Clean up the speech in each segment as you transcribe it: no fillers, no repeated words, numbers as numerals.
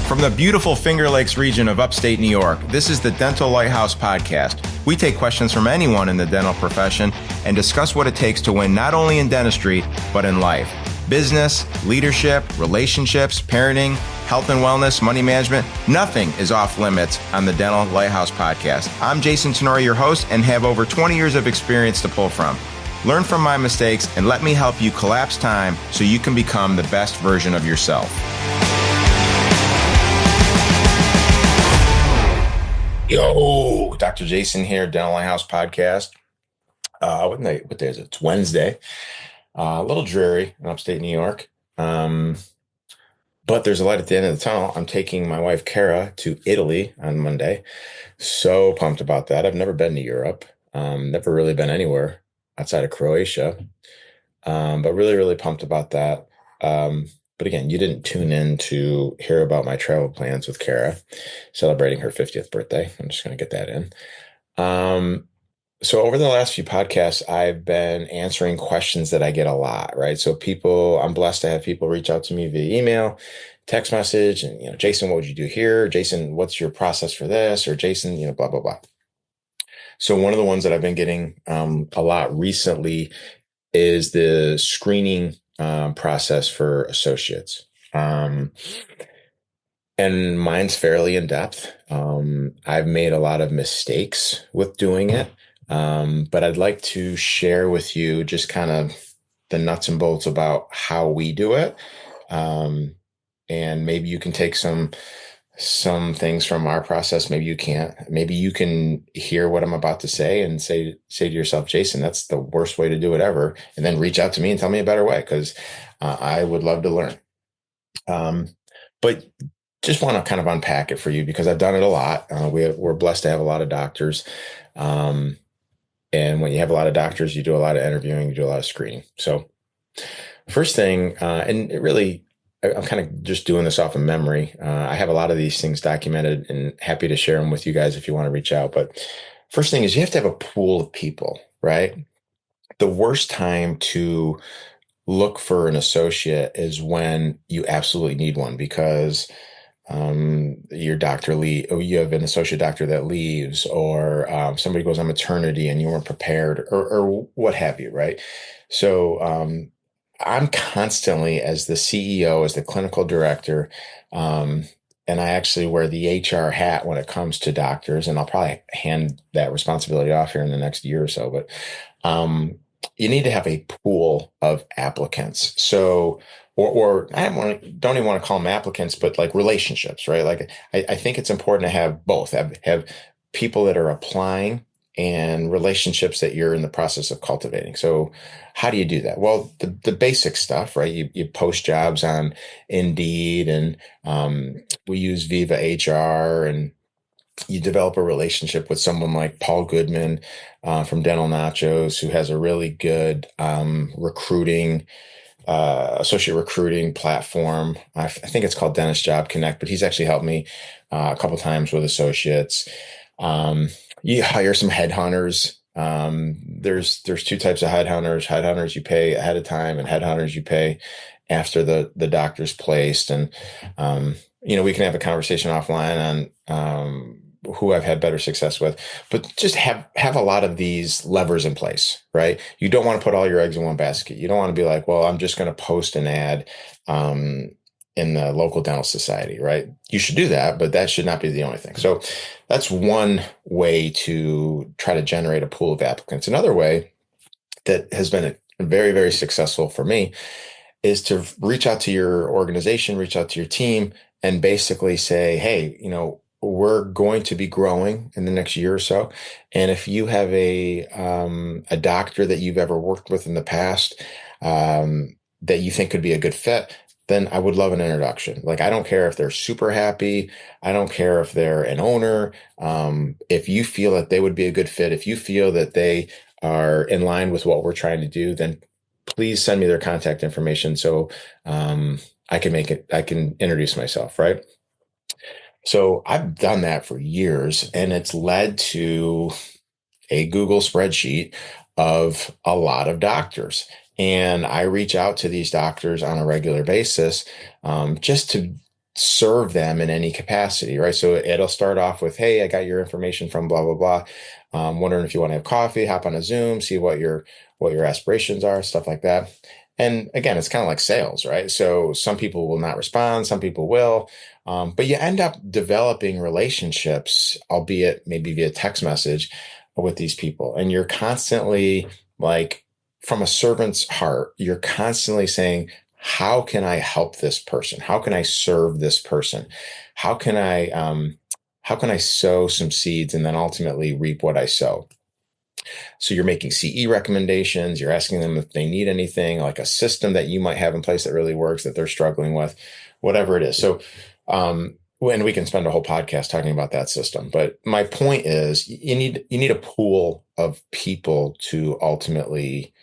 From the beautiful Finger Lakes region of upstate New York, this is the Dental Lighthouse Podcast. We take questions from anyone in the dental profession and discuss what it takes to win not only in dentistry, but in life. Business, leadership, relationships, parenting, health and wellness, money management, nothing is off limits on the Dental Lighthouse Podcast. I'm Jason Tenori, your host, and have over 20 years of experience to pull from. Learn from my mistakes and let me help you collapse time so you can become the best version of yourself. Yo, Dr. Jason here, Dental Lighthouse Podcast. What day is it? It's Wednesday. A little dreary in upstate New York, but there's a light at the end of the tunnel. I'm taking my wife, Kara, to Italy on Monday. So pumped about that. I've never been to Europe, never really been anywhere outside of Croatia, but really, really pumped about that. But again, you didn't tune in to hear about my travel plans with Kara, celebrating her 50th birthday. I'm just going to get that in. So over the last few podcasts, I've been answering questions that I get a lot, right? So I'm blessed to have people reach out to me via email, text message, and, Jason, what would you do here? Jason, what's your process for this? Or Jason, blah, blah, blah. So one of the ones that I've been getting a lot recently is the screening process for associates. And mine's fairly in depth. I've made a lot of mistakes with doing it. But I'd like to share with you just kind of the nuts and bolts about how we do it. And maybe you can take some things from our process. Maybe you can't. Maybe you can hear what I'm about to say and say to yourself, Jason, that's the worst way to do it ever. And then reach out to me and tell me a better way, because I would love to learn. But just want to kind of unpack it for you because I've done it a lot. We're blessed to have a lot of doctors. And when you have a lot of doctors, you do a lot of interviewing, you do a lot of screening. So first thing, and it really, I'm kind of just doing this off of memory. I have a lot of these things documented and happy to share them with you guys if you want to reach out. But first thing is you have to have a pool of people, right? The worst time to look for an associate is when you absolutely need one because your doctor or you have an associate doctor that leaves, or somebody goes on maternity and you weren't prepared, or what have you, right? So I'm constantly, as the CEO, as the clinical director, and I actually wear the HR hat when it comes to doctors, and I'll probably hand that responsibility off here in the next year or so. But you need to have a pool of applicants. So, or I don't even want to call them applicants, but like relationships, right? Like I think it's important to have both, have people that are applying and relationships that you're in the process of cultivating. So how do you do that? Well, the basic stuff, right? You post jobs on Indeed, and we use Viva HR, and you develop a relationship with someone like Paul Goodman from Dental Nachos, who has a really good associate recruiting platform. I think it's called Dentist Job Connect, but he's actually helped me a couple times with associates. You hire some headhunters. There's two types of headhunters. Headhunters you pay ahead of time, and headhunters you pay after the doctor's placed. And we can have a conversation offline on who I've had better success with, but just have a lot of these levers in place, right? You don't want to put all your eggs in one basket. You don't want to be like, well, I'm just going to post an ad in the local dental society, right? You should do that, but that should not be the only thing. So that's one way to try to generate a pool of applicants. Another way that has been very, very successful for me is to reach out to your organization, reach out to your team, and basically say, hey, we're going to be growing in the next year or so. And if you have a doctor that you've ever worked with in the past that you think could be a good fit, then I would love an introduction. Like, I don't care if they're super happy. I don't care if they're an owner. If you feel that they would be a good fit, if you feel that they are in line with what we're trying to do, then please send me their contact information so I can introduce myself, right? So I've done that for years, and it's led to a Google spreadsheet of a lot of doctors. And I reach out to these doctors on a regular basis just to serve them in any capacity, right? So it'll start off with, hey, I got your information from blah, blah, blah. Wondering if you want to have coffee, hop on a Zoom, see what your aspirations are, stuff like that. And again, it's kind of like sales, right? So some people will not respond, some people will. But you end up developing relationships, albeit maybe via text message with these people. And you're constantly like, from a servant's heart, you're constantly saying, how can I help this person? How can I serve this person? How can how can I sow some seeds and then ultimately reap what I sow? So you're making CE recommendations. You're asking them if they need anything, like a system that you might have in place that really works that they're struggling with, whatever it is. So, when we can spend a whole podcast talking about that system, but my point is, you need a pool of people to ultimately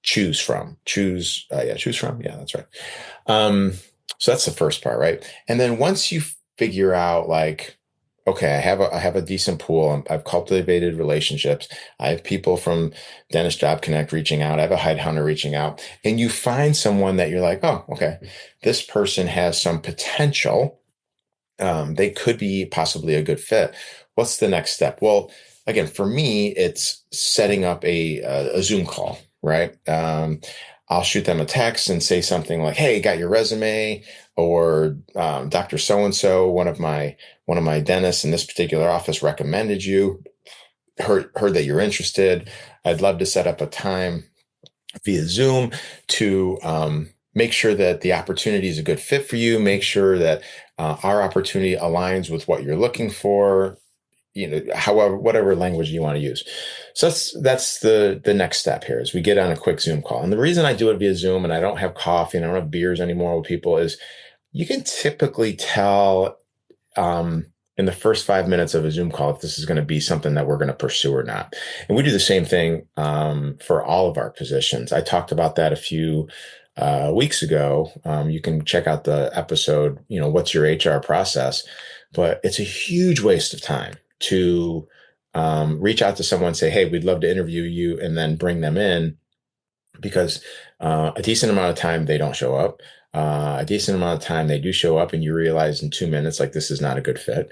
choose from. Choose from. Yeah, that's right. Um, so that's the first part, right? And then once you figure out like, okay, I have a decent pool. I've cultivated relationships. I have people from Dentist Job Connect reaching out. I have a headhunter reaching out, and you find someone that you're like, oh, okay, this person has some potential. They could be possibly a good fit. What's the next step? Well, again, for me, it's setting up a Zoom call, right? I'll shoot them a text and say something like, "Hey, got your resume?" Or Dr. So and so, one of my dentists in this particular office recommended you. Heard that you're interested. I'd love to set up a time via Zoom to make sure that the opportunity is a good fit for you, make sure that our opportunity aligns with what you're looking for, however, whatever language you want to use. So that's the next step here is we get on a quick Zoom call. And the reason I do it via Zoom and I don't have coffee and I don't have beers anymore with people is you can typically tell um, in the first 5 minutes of a Zoom call if this is going to be something that we're going to pursue or not. And we do the same thing for all of our positions. I talked about that a few weeks ago. You can check out the episode, what's your HR process? But it's a huge waste of time to reach out to someone and say, hey, we'd love to interview you, and then bring them in because a decent amount of time they don't show up. A decent amount of time they do show up, and you realize in 2 minutes, like this is not a good fit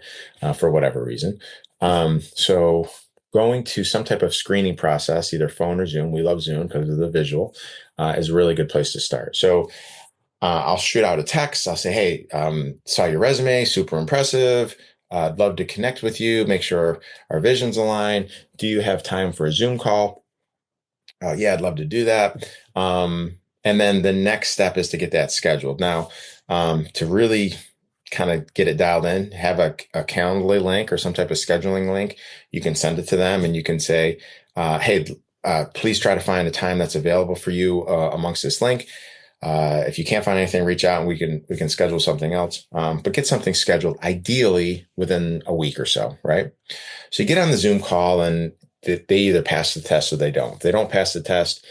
for whatever reason. So going to some type of screening process, either phone or Zoom, we love Zoom because of the visual, is a really good place to start. So I'll shoot out a text. I'll say, hey, saw your resume, super impressive. I'd love to connect with you, make sure our visions align. Do you have time for a Zoom call? Yeah, I'd love to do that. And then the next step is to get that scheduled. Now, to really kind of get it dialed in, have a Calendly link or some type of scheduling link. You can send it to them and you can say, hey, please try to find a time that's available for you amongst this link. If you can't find anything, reach out and we can schedule something else. But get something scheduled, ideally within a week or so, right? So you get on the Zoom call and they either pass the test or they don't. If they don't pass the test,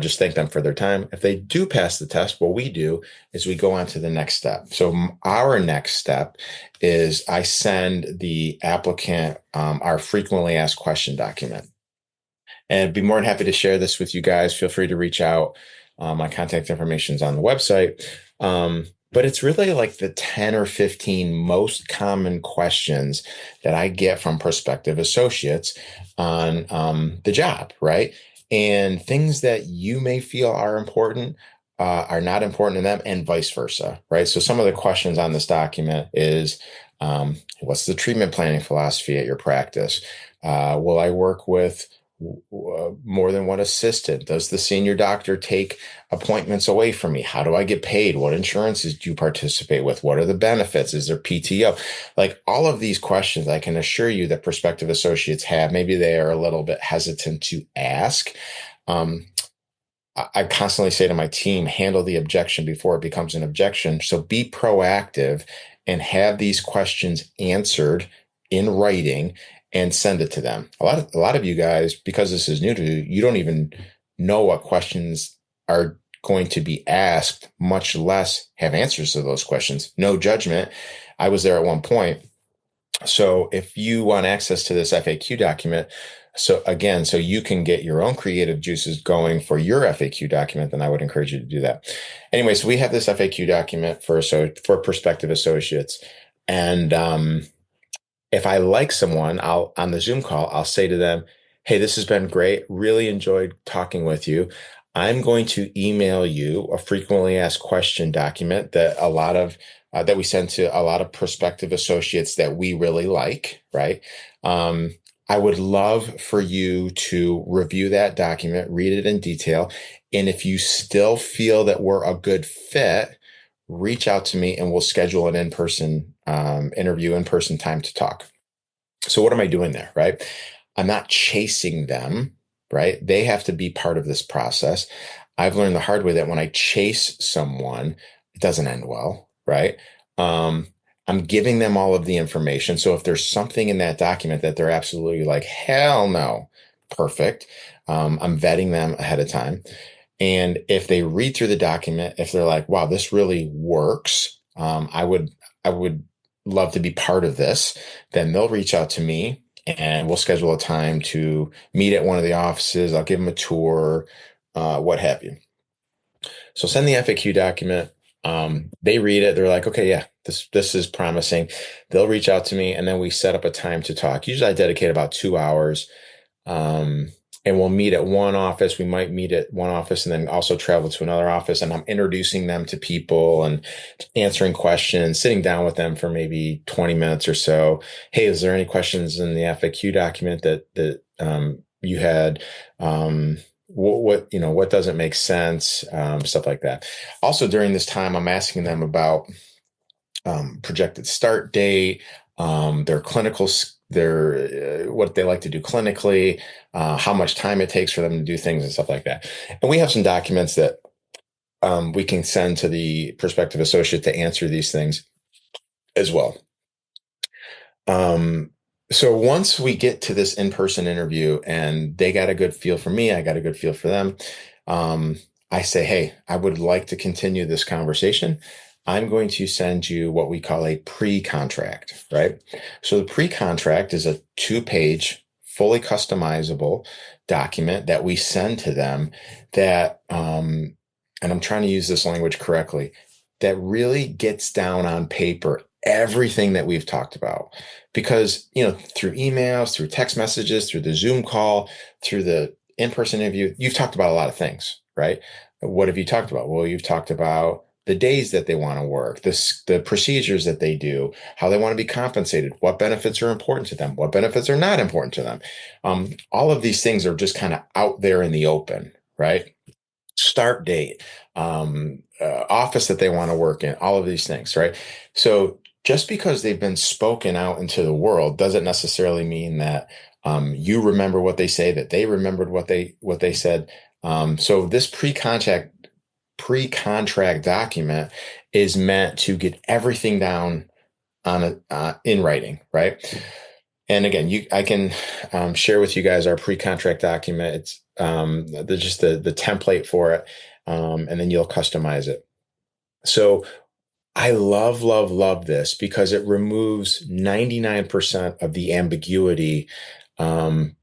just thank them for their time. If they do pass the test, what we do is we go on to the next step. So our next step is I send the applicant our frequently asked question document. And I'd be more than happy to share this with you guys. Feel free to reach out. My contact information is on the website. But it's really like the 10 or 15 most common questions that I get from prospective associates on the job, right? And things that you may feel are important are not important to them, and vice versa, right? So some of the questions on this document is, what's the treatment planning philosophy at your practice? Will I work with more than one assistant? Does the senior doctor take appointments away from me? How do I get paid? What insurances do you participate with? What are the benefits? Is there PTO? Like all of these questions, I can assure you that prospective associates have. Maybe they are a little bit hesitant to ask. I constantly say to my team, handle the objection before it becomes an objection. So be proactive and have these questions answered in writing and send it to them. A lot of you guys, because this is new to you, you don't even know what questions are going to be asked, much less have answers to those questions. No judgment. I was there at one point. So if you want access to this FAQ document, So again, so you can get your own creative juices going for your FAQ document, then I would encourage you to do that. Anyway, so we have this FAQ document for prospective associates. And if I like someone, I'll on the Zoom call, I'll say to them, "Hey, this has been great. Really enjoyed talking with you. I'm going to email you a frequently asked question document that we send to a lot of prospective associates that we really like, right? Um, I would love for you to review that document, read it in detail, and if you still feel that we're a good fit, reach out to me and we'll schedule an in-person interview, in-person time to talk." So what am I doing there, right? I'm not chasing them, right? They have to be part of this process. I've learned the hard way that when I chase someone, it doesn't end well, right? Um, I'm giving them all of the information. So if there's something in that document that they're absolutely like, hell no, perfect. I'm vetting them ahead of time. And if they read through the document, if they're like, wow, this really works, I would love to be part of this, then they'll reach out to me and we'll schedule a time to meet at one of the offices. I'll give them a tour, what have you. So send the FAQ document. They read it. They're like, okay, yeah, this is promising. They'll reach out to me, and then we set up a time to talk. Usually, I dedicate about 2 hours, um, and we'll meet at one office. We might meet at one office and then also travel to another office. And I'm introducing them to people and answering questions, sitting down with them for maybe 20 minutes or so. Hey, is there any questions in the FAQ document that you had? What doesn't make sense? Stuff like that. Also, during this time, I'm asking them about projected start date, their their what they like to do clinically, how much time it takes for them to do things and stuff like that. And we have some documents that we can send to the prospective associate to answer these things as well. Um, so once we get to this in-person interview and they got a good feel for me, I got a good feel for them. Um, I say, hey, I would like to continue this conversation. I'm going to send you what we call a pre-contract, right? So the pre-contract is a 2-page, fully customizable document that we send to them that, and I'm trying to use this language correctly, that really gets down on paper everything that we've talked about. Because, through emails, through text messages, through the Zoom call, through the in-person interview, you've talked about a lot of things, right? What have you talked about? Well, you've talked about the days that they want to work, the procedures that they do, how they want to be compensated, what benefits are important to them, what benefits are not important to them. All of these things are just kind of out there in the open, right? Start date, office that they want to work in, all of these things, right? So just because they've been spoken out into the world doesn't necessarily mean that you remember what they say, that they remembered what they said. So this pre-contract document is meant to get everything down on in writing, right? And again, I can share with you guys our pre-contract document. It's just the template for it, and then you'll customize it. So I love, love, love this because it removes 99% of the ambiguity um,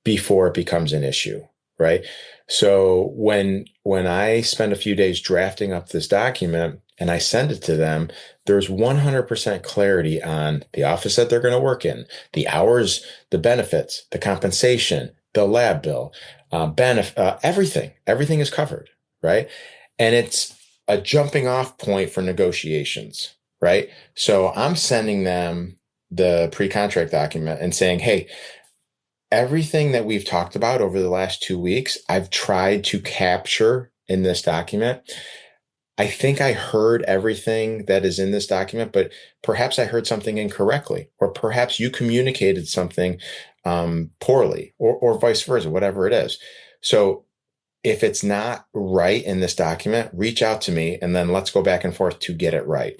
before it becomes an issue, right? So when I spend a few days drafting up this document and I send it to them, there's 100% clarity on the office that they're going to work in, the hours, the benefits, the compensation, the lab bill, everything. Everything is covered, right? And it's a jumping off point for negotiations, right? So I'm sending them the pre-contract document and saying, hey, everything that we've talked about over the last 2 weeks, I've tried to capture in this document. I think I heard everything that is in this document, but perhaps I heard something incorrectly, or perhaps you communicated something poorly, or vice versa, whatever it is. So if it's not right in this document, reach out to me and then let's go back and forth to get it right.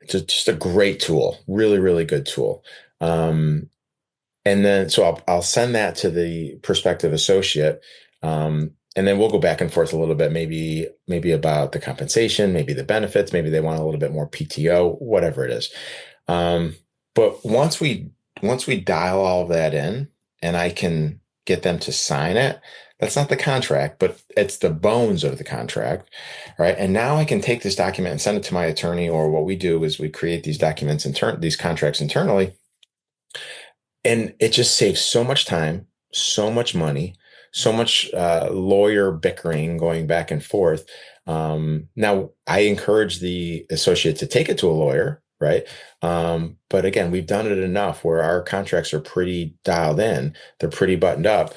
Just a great tool, really, really good tool. And then, so I'll send that to the prospective associate. And then we'll go back and forth a little bit, maybe about the compensation, maybe the benefits, maybe they want a little bit more PTO, whatever it is. But once we dial all that in, and I can get them to sign it. That's not the contract, but it's the bones of the contract, right? And now I can take this document and send it to my attorney, or what we do is we create these documents, these contracts internally, and it just saves so much time, so much money, so much lawyer bickering going back and forth. Now, I encourage the associate to take it to a lawyer, right? But again, we've done it enough where our contracts are pretty dialed in. They're pretty buttoned up.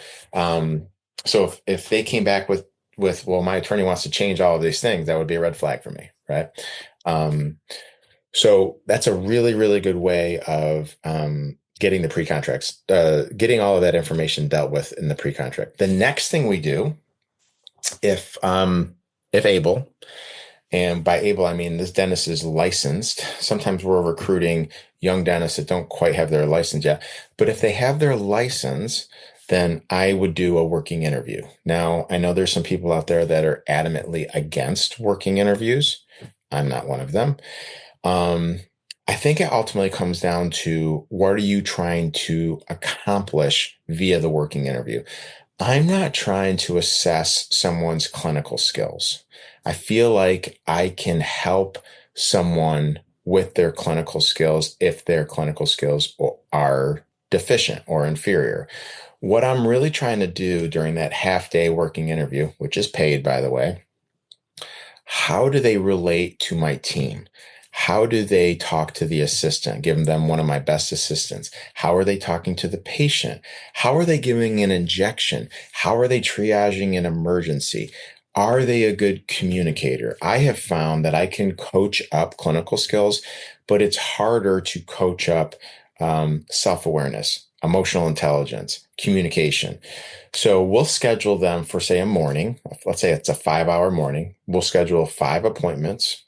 So if they came back with, well, my attorney wants to change all of these things, that would be a red flag for me, right? So that's a really, really good way of getting the pre-contracts, getting all of that information dealt with in the pre-contract. The next thing we do, if able, and by able, I mean this dentist is licensed. Sometimes we're recruiting young dentists that don't quite have their license yet. But if they have their license, then I would do a working interview. Now, I know there's some people out there that are adamantly against working interviews. I'm not one of them. I think it ultimately comes down to, what are you trying to accomplish via the working interview? I'm not trying to assess someone's clinical skills. I feel like I can help someone with their clinical skills if their clinical skills are deficient or inferior. What I'm really trying to do during that half-day working interview, which is paid, by the way, how do they relate to my team? How do they talk to the assistant, giving them one of my best assistants? How are they talking to the patient? How are they giving an injection? How are they triaging an emergency? Are they a good communicator? I have found that I can coach up clinical skills, but it's harder to coach up self-awareness, emotional intelligence, communication. So we'll schedule them for, say, a morning. Let's say it's a 5-hour morning. We'll schedule 5 appointments.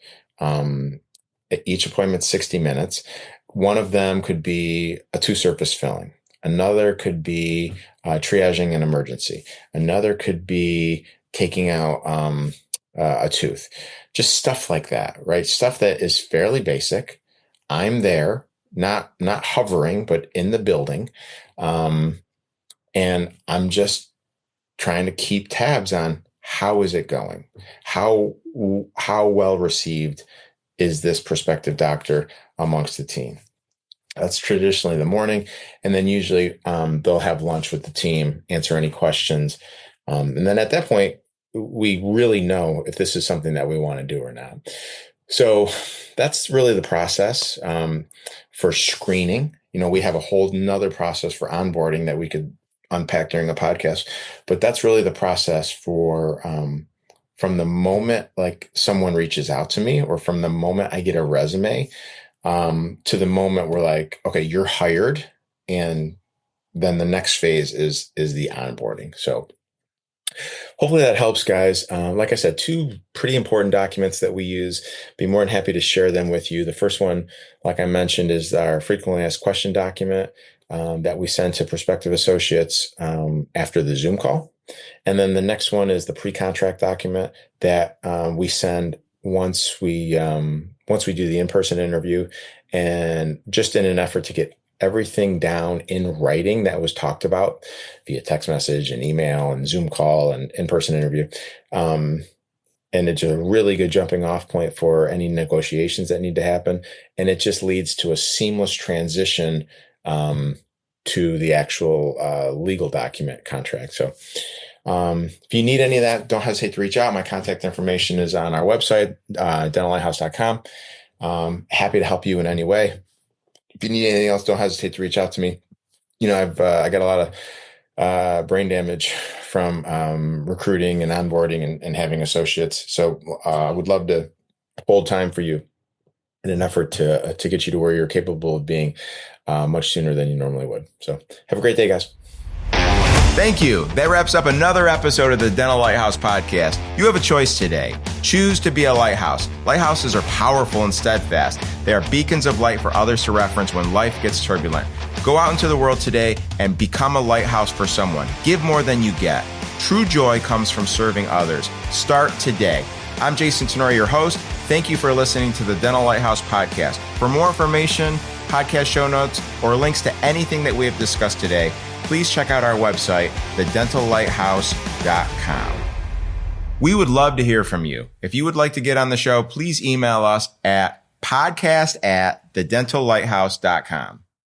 Each appointment 60 minutes. One of them could be a 2-surface filling. Another could be triaging an emergency. Another could be taking out a tooth. Just stuff like that, right? Stuff that is fairly basic. I'm there, not hovering, but in the building. And I'm just trying to keep tabs on, how is it going? How well received is this prospective doctor amongst the team? That's traditionally the morning. And then usually they'll have lunch with the team, answer any questions. And then at that point, we really know if this is something that we want to do or not. So that's really the process for screening. We have a whole nother process for onboarding that we could unpack during a podcast, but that's really the process for from the moment like someone reaches out to me, or from the moment I get a resume to the moment we're like, okay, you're hired. And then the next phase is the onboarding. So hopefully that helps, guys. Like I said, 2 pretty important documents that we use. Be more than happy to share them with you. The first one, like I mentioned, is our frequently asked question document that we send to prospective associates after the Zoom call. And then the next one is the pre-contract document that we send once we do the in-person interview, and just in an effort to get everything down in writing that was talked about via text message and email and Zoom call and in-person interview. And it's a really good jumping off point for any negotiations that need to happen. And it just leads to a seamless transition to the actual legal document contract. So if you need any of that, don't hesitate to reach out. My contact information is on our website, dentallighthouse.com. Happy to help you in any way. If you need anything else, don't hesitate to reach out to me. I got a lot of brain damage from recruiting and onboarding and having associates. So I would love to hold time for you in an effort to get you to where you're capable of being much sooner than you normally would. So have a great day, guys. Thank you. That wraps up another episode of the Dental Lighthouse podcast. You have a choice today. Choose to be a lighthouse. Lighthouses are powerful and steadfast. They are beacons of light for others to reference when life gets turbulent. Go out into the world today and become a lighthouse for someone. Give more than you get. True joy comes from serving others. Start today. I'm Jason Tenori, your host. Thank you for listening to the Dental Lighthouse podcast. For more information, podcast show notes, or links to anything that we have discussed today, please check out our website, thedentallighthouse.com. We would love to hear from you. If you would like to get on the show, please email us at podcast@thedentallighthouse.com.